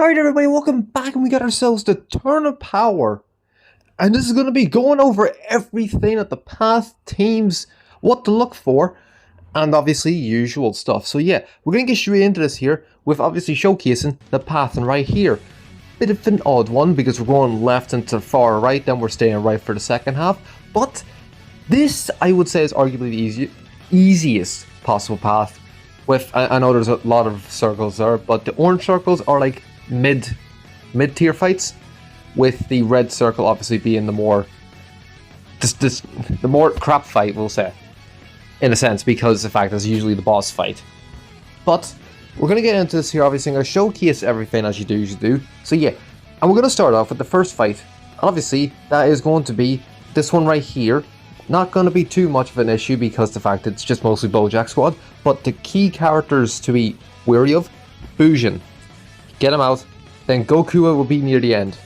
Alright everybody, welcome back, and we got ourselves the Turn of Power. And this is going to be going over everything at the path, teams, what to look for, and obviously usual stuff. So yeah, we're going to get straight into this here with obviously showcasing the path, and right here. Bit of an odd one because we're going left and to the far right, then we're staying right for the second half. But this, I would say, is arguably the easiest possible path. I know there's a lot of circles there, but the orange circles are like mid-tier fights, with the red circle obviously being the more the more crap fight, we'll say, in a sense, because the fact is usually the boss fight. But we're going to get into this here. Obviously I'm going to showcase everything as you usually do. So yeah, and we're going to start off with the first fight. Obviously that is going to be this one right here. Not going to be too much of an issue because the fact it's just mostly Bojack squad, but the key characters to be wary of: Bujin. Get him out, then Goku will be near the end.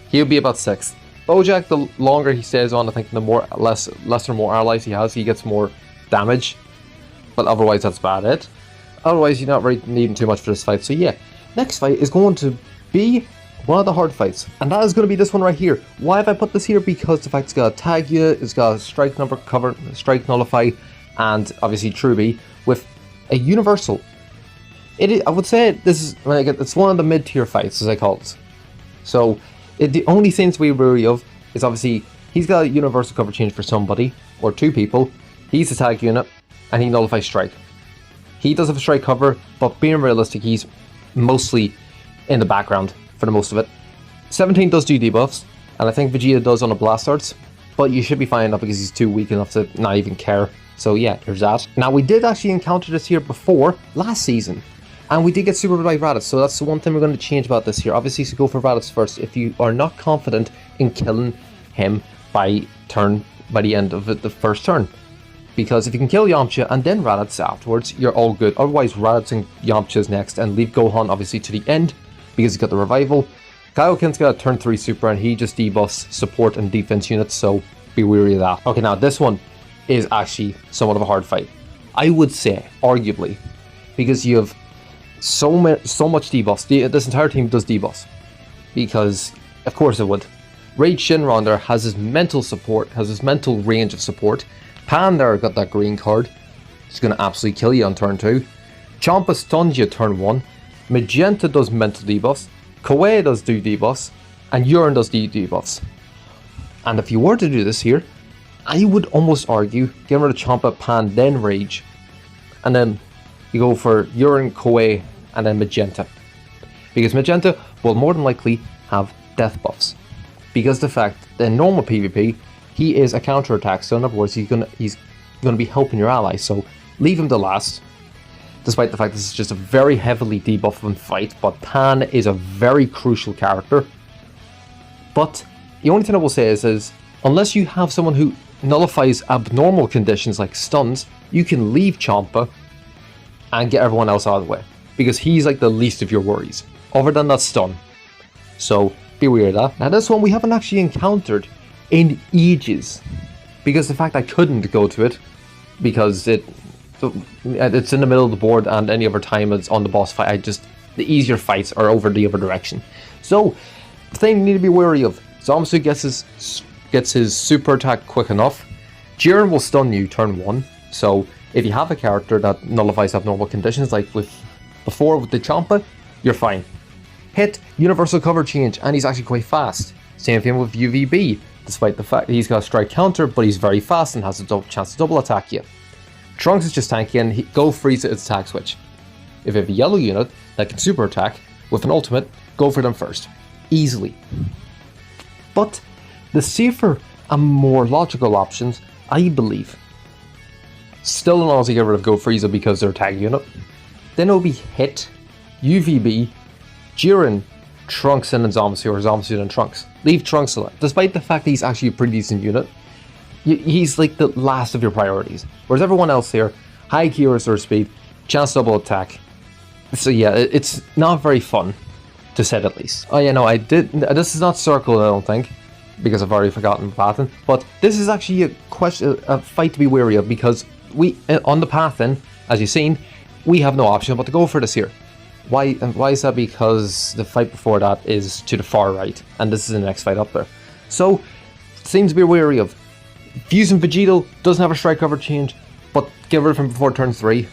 He'll be about 6th. Bojack, the longer he stays on, I think the lesser more allies he has, he gets more damage. But otherwise that's about it. Otherwise you're not really needing too much for this fight. So yeah, next fight is going to be one of the hard fights, and that is going to be this one right here. Why have I put this here? Because the fact it's got a tag unit, it's got a strike number cover, strike nullify, and obviously Truby with a universal. I would say this is it's one of the mid-tier fights, as I call it. So the only thing to be wary of is obviously he's got a universal cover change for somebody or 2 people. He's a tag unit and he nullifies strike. He does have a strike cover, but being realistic, he's mostly in the background for the most of it. 17 does do debuffs, and I think Vegeta does on the blast arts, but you should be fine enough because he's too weak enough to not even care. So yeah, there's that. Now we did actually encounter this here before last season, and we did get super by Raditz, so that's the one thing we're going to change about this here. Obviously, so go for Raditz first if you are not confident in killing him by the end of the first turn. Because if you can kill Yamcha and then Raditz afterwards, you're all good. Otherwise, Raditz and Yamcha's next, and leave Gohan obviously to the end because he's got the revival. Kaioken's got a turn 3 super, and he just debuffs support and defense units, so be wary of that. Okay, now this one is actually somewhat of a hard fight, I would say, arguably, because you have so much debuffs. This entire team does debuffs, because of course it would. Raid Shinron there has his mental support, has his mental range of support. Pan there got that green card, he's going to absolutely kill you on turn 2. Champa stuns you turn 1. Magenta does mental debuffs, Koei does do debuffs, and Urine does do debuffs. And if you were to do this here, I would almost argue get rid of Champa, Pan, then Rage, and then you go for Urine, Koei, and then Magenta. Because Magenta will more than likely have death buffs. Because the fact that in normal PvP, he is a counter attack, so in other words, he's gonna be helping your allies, so leave him to last. Despite the fact this is just a very heavily debuffed fight, but Pan is a very crucial character. But the only thing I will say is unless you have someone who nullifies abnormal conditions like stuns, you can leave Champa and get everyone else out of the way, because he's like the least of your worries, other than that stun. So be aware of that. Now this one we haven't actually encountered in ages, because the fact I couldn't go to it because it's in the middle of the board, and any other time it's on the boss fight, the easier fights are over the other direction. So the thing you need to be wary of, Zamasu gets his super attack quick enough. Jiren will stun you turn 1, so if you have a character that nullifies abnormal conditions like before with the Champa, you're fine. Hit universal cover change, and he's actually quite fast. Same thing with UVB, despite the fact that he's got a strike counter, but he's very fast and has a chance to double attack you. Trunks is just tanky, and go Frieza its attack switch. If you have a yellow unit that can super attack with an ultimate, go for them first. Easily. But the safer and more logical options, I believe, still and honestly get rid of Go Frieza because they're a tag unit. Then it'll be Hit, UVB, Jiren, Trunks, and then Zamasu, or Zamasu and Trunks. Leave Trunks alone. Despite the fact that he's actually a pretty decent unit, he's like the last of your priorities. Whereas everyone else here, high key resource speed, chance double attack. So yeah, it's not very fun, to say at least. Oh yeah, no, this is not circle, I don't think, because I've already forgotten pathing. But this is actually a fight to be wary of, because on the path then, as you've seen, we have no option but to go for this here. Why is that? Because the fight before that is to the far right, and this is the next fight up there. So, things to be wary of. Fusing Vegito doesn't have a strike cover change, but get rid of him before turn 3.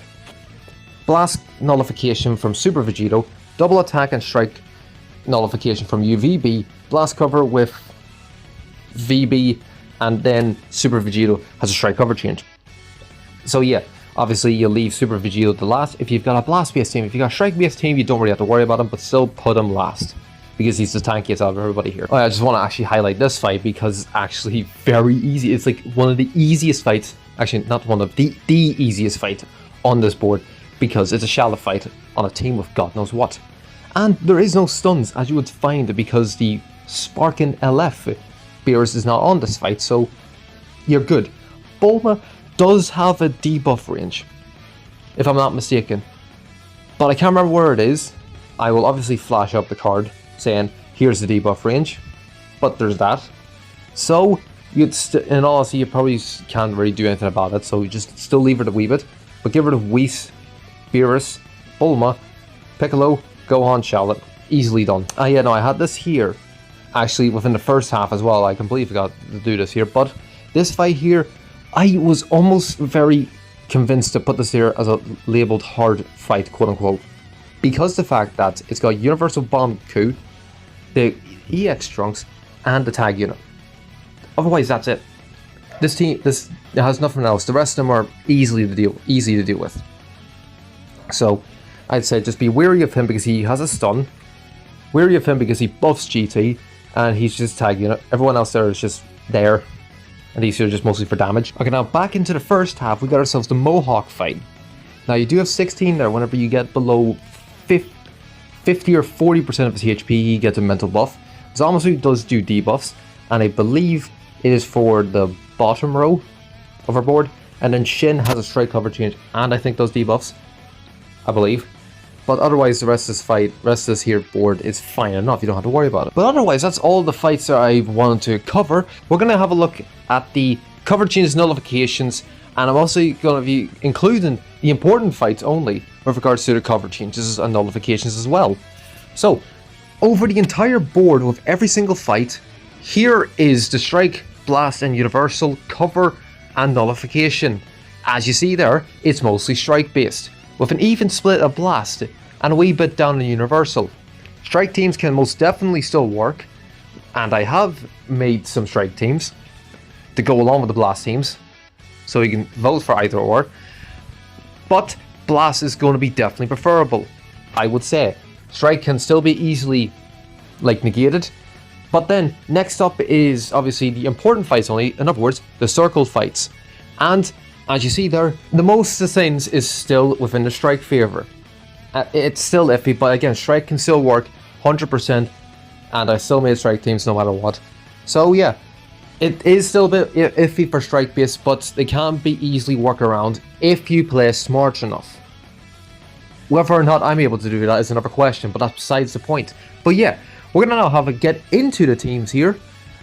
Blast nullification from Super Vegito, double attack and strike nullification from UVB, blast cover with VB, and then Super Vegito has a strike cover change. So yeah, obviously you'll leave Super Vegito to last. If you've got a blast based team, if you've got a strike based team, you don't really have to worry about him, but still put him last, because he's the tankiest out of everybody here. I just want to actually highlight this fight because it's actually very easy. It's like one of the easiest fights, actually not one of the easiest fight on this board, because it's a shallow fight on a team with God knows what. And there is no stuns, as you would find, because the Sparkin LF Beerus is not on this fight, so you're good. Bulma does have a debuff range, if I'm not mistaken, but I can't remember where it is. I will obviously flash up the card saying, here's the debuff range, but there's that. So, in all honesty, you probably can't really do anything about it, so you just still leave it a wee bit, but get rid of Whis, Beerus, Bulma, Piccolo, Gohan, Charlotte. Easily done. Yeah, no, I had this here, actually, within the first half as well. I completely forgot to do this here, but this fight here, I was almost very convinced to put this here as a labeled hard fight, quote unquote, because the fact that it's got Universal Bomb Coup, the EX Trunks, and the tag unit. Otherwise, that's it. This has nothing else. The rest of them are easy to deal with. So, I'd say just be wary of him because he has a stun, wary of him because he buffs GT, and he's just tag unit. Everyone else there is just there, and these are just mostly for damage. Okay, now back into the first half, we got ourselves the Mohawk fight. Now you do have 16 there. Whenever you get below 50 or 40% of his HP, he gets a mental buff. Zamasu does do debuffs, and I believe it is for the bottom row of our board, and then Shin has a strike cover change, and I think those debuffs, I believe. But otherwise, the rest of this here board is fine enough. You don't have to worry about it. But otherwise, that's all the fights that I wanted to cover. We're going to have a look at the cover changes, nullifications, and I'm also going to be including the important fights only with regards to the cover changes and nullifications as well. So, over the entire board with every single fight, here is the strike, blast, and universal cover and nullification. As you see there, it's mostly strike based, with an even split of blast and a wee bit down in universal. Strike teams can most definitely still work, and I have made some strike teams to go along with the blast teams, so you can vote for either or. But blast is going to be definitely preferable, I would say. Strike can still be easily negated. But then next up is obviously the important fights only, in other words, the circle fights. And as you see there, the most of things is still within the strike favor. It's still iffy, but again, strike can still work 100%, and I still made strike teams no matter what. So yeah, it is still a bit iffy for strike base, but they can be easily worked around if you play smart enough. Whether or not I'm able to do that is another question, but that's besides the point. But yeah, we're going to now have a get into the teams here,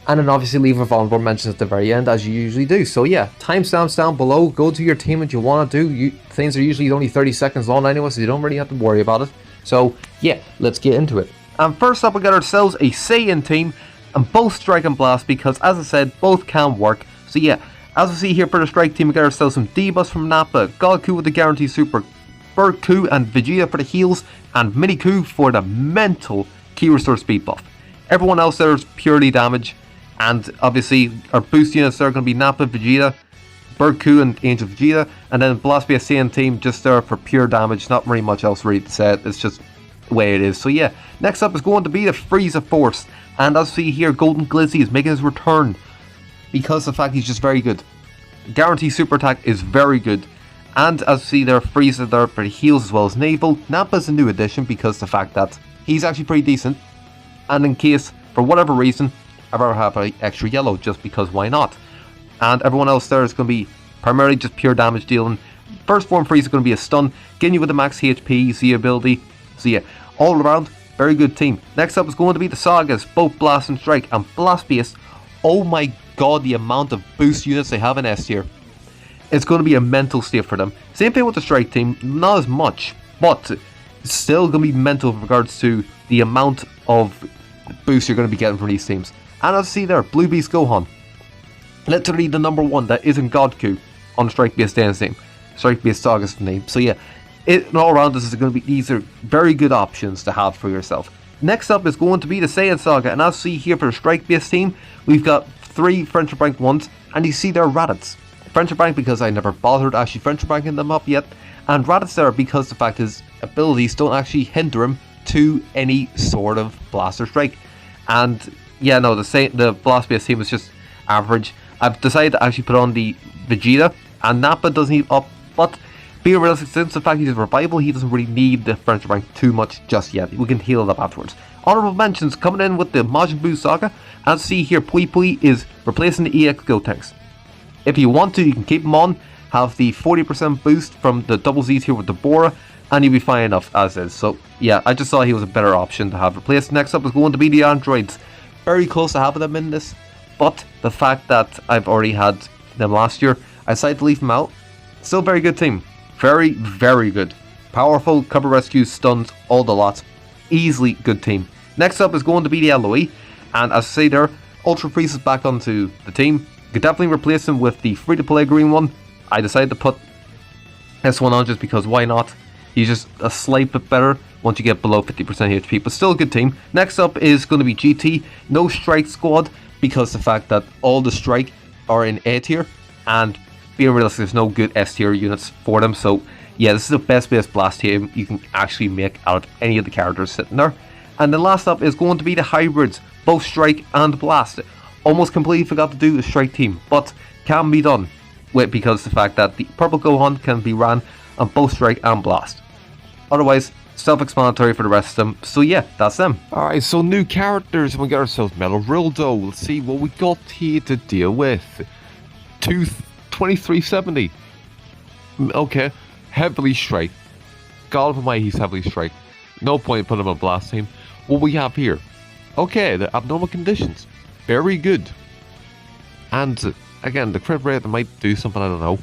and then obviously leave a vulnerable mentions at the very end, as you usually do. So yeah, timestamps down below, go to your team that you want to do. Things are usually only 30 seconds long anyway, so you don't really have to worry about it. So yeah, let's get into it. And first up, we got ourselves a Saiyan team, and both strike and blast, because as I said, both can work. So yeah, as we see here for the strike team, we got ourselves some debuffs from Nappa, Goku with the guaranteed super, Berku and Vegeta for the heals, and Miniku for the mental key restore speed buff. Everyone else there is purely damage, and obviously our boost units there are going to be Nappa, Vegeta, Berku and Angel Vegeta, and then Blast be a Saiyan team just there for pure damage. Not very much else really to say, it's just the way it is. So yeah, next up is going to be the Frieza Force, and as we see here, Golden Glizzy is making his return because of the fact he's just very good. Guaranteed super attack is very good. And as we see there, Frieza there for the heals as well as naval. Nappa's a new addition because of the fact that he's actually pretty decent. And in case, for whatever reason, I've ever have an extra yellow, just because why not? And everyone else there is going to be primarily just pure damage dealing. First form Frieza is going to be a stun, getting you with the max HP, Z ability. So yeah, all around, very good team. Next up is going to be the Sagas, both Blast and Strike, and Blast Base. Oh my god, the amount of boost units they have in S tier. It's going to be a mental state for them. Same thing with the Strike team, not as much, but still going to be mental with regards to the amount of boost you're going to be getting from these teams. And as you see there, Blue Beast Gohan. Literally the number one that isn't Godku on Strike Beast Dance name. Strike Beast Saga's name. So yeah, in all around this is going to be, these are very good options to have for yourself. Next up is going to be the Saiyan Saga, and as you see here for the Strike Beast team, we've got 3 Friendship Rank 1s, and you see they're Raditz. Friendship Rank because I never bothered actually Friendship Ranking them up yet, and Raditz there because the fact his abilities don't actually hinder him to any sort of blast or strike. And yeah, no, the Blast Beast team is just average. I've decided to actually put on the Vegeta, and Nappa doesn't need up, but being realistic, since the fact he's revival, he doesn't really need the Friendship Rank too much just yet. We can heal it up afterwards. Honourable mentions coming in with the Majin Buu Saga. As you see here, Pui Pui is replacing the EX Gotenks. If you want to, you can keep him on, have the 40% boost from the double Z's here with the Bora, and you'll be fine enough as is. So yeah, I just thought he was a better option to have replaced. Next up is going to be the androids. Very close to having them in this, but the fact that I've already had them last year, I decided to leave them out. Still very good team. Very, very good. Powerful, cover rescues, stuns, all the lots. Easily good team. Next up is going to be the LOE, and as I say there, Ultra Priest is back onto the team. You could definitely replace him with the free-to-play green one. I decided to put this one on just because why not? He's just a slight bit better once you get below 50% HP, but still a good team. Next up is going to be GT. No Strike Squad because the fact that all the Strike are in A tier, and being realistic, there's no good S tier units for them. So yeah, this is the best blast team you can actually make out of any of the characters sitting there. And then last up is going to be the hybrids, both Strike and Blast. Almost completely forgot to do the Strike team, but can be done with because the fact that the purple Gohan can be ran on both Strike and Blast. Otherwise, self-explanatory for the rest of them. So yeah, that's them. Alright, so new characters, and we got ourselves Metal Rildo. Let's see what we got here to deal with. 2370. Okay, heavily Strike. God of my, he's heavily Strike. No point putting him on Blast team. What we have here? Okay, the abnormal conditions. Very good. And again, the crit rate might do something, I don't know.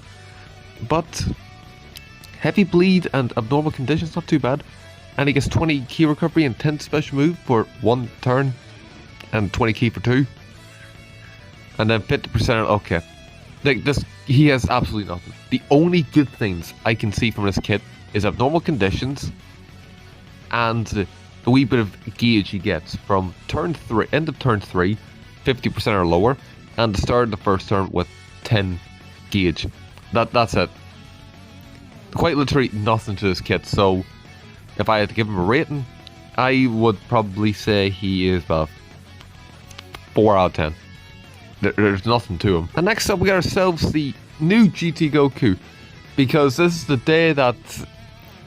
But heavy bleed and abnormal conditions, not too bad. And he gets 20 key recovery and 10 special move for 1 turn. And 20 key for 2. And then 50%, okay. Like this, he has absolutely nothing. The only good things I can see from this kit is abnormal conditions and the wee bit of gauge he gets from turn 3, end of turn 3, 50% or lower, and the start of the first turn with 10 gauge. That's it. Quite literally nothing to this kit. So if I had to give him a rating, I would probably say he is about 4 out of 10. There's nothing to him. And next up we got ourselves the new GT Goku, because this is the day that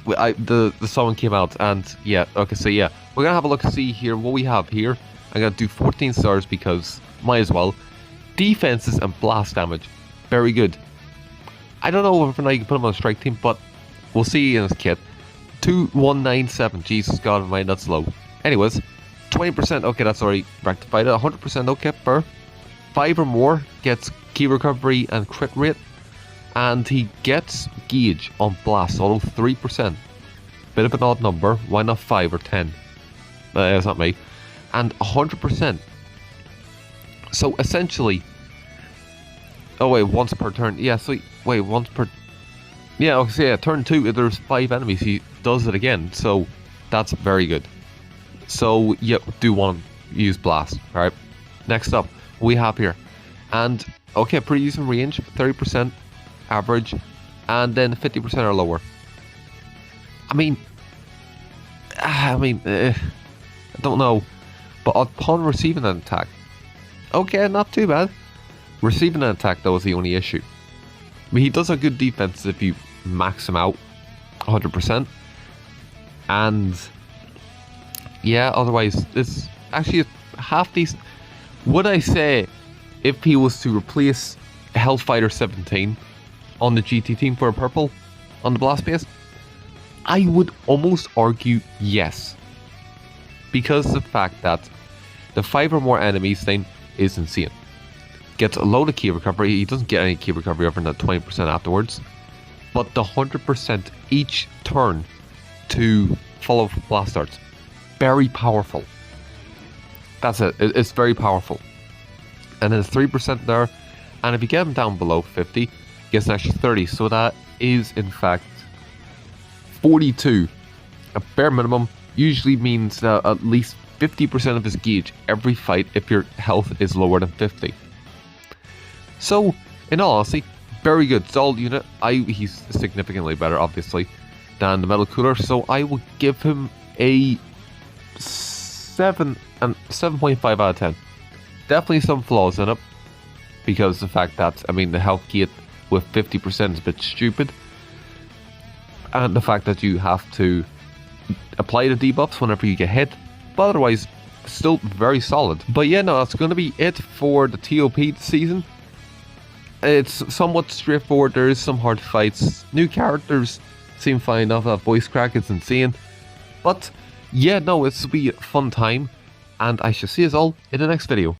the song came out. And yeah, okay, so yeah, we're gonna have a look and see here what we have here. I'm gonna do 14 stars because might as well. Defenses and blast damage, very good. I don't know if or not you can put him on a strike team, but we'll see in his kit. 2197, Jesus God of mine, that's low. Anyways, 20%, okay, that's already rectified. 100%, okay, per 5 or more gets key recovery and crit rate, and he gets gauge on blast, although 3%. Bit of an odd number, why not 5 or 10? That's not me. And 100%. So essentially, oh wait, once per turn. Yeah, so wait, once per. Yeah, okay, so yeah, turn 2. If there's 5 enemies, he does it again. So that's very good. So yeah, do want to use blast. All right. Next up, we have here, and okay, pretty decent range, 30% average, and then 50% or lower. I don't know, but upon receiving an attack, okay, not too bad. Receiving an attack though is the only issue. I mean, he does have good defense if you max him out 100%, and yeah, otherwise it's actually half decent. Would I say if he was to replace Hellfighter 17 on the GT team for a purple on the blast base? I would almost argue yes, because the fact that the 5 or more enemies thing is insane. Gets a load of key recovery. He doesn't get any key recovery over that 20% afterwards, but the 100% each turn to follow blast darts. Very powerful. That's it. It's very powerful. And it's 3% there. And if you get him down below 50, he gets an extra 30. So that is, in fact, 42. A bare minimum usually means at least 50% of his gauge every fight if your health is lower than 50. So, in all honesty, very good. Solid unit. He's significantly better, obviously, than the Metal Cooler. So I will give him a 7.5 out of 10. Definitely some flaws in it, because the fact that, the health gate with 50% is a bit stupid, and the fact that you have to apply the debuffs whenever you get hit, but otherwise still very solid. But yeah, no, that's going to be it for the TOP season. It's somewhat straightforward. There is some hard fights. New characters seem fine enough. That voice crack is insane. But yeah, no, it's will be a fun time, and I shall see us all in the next video.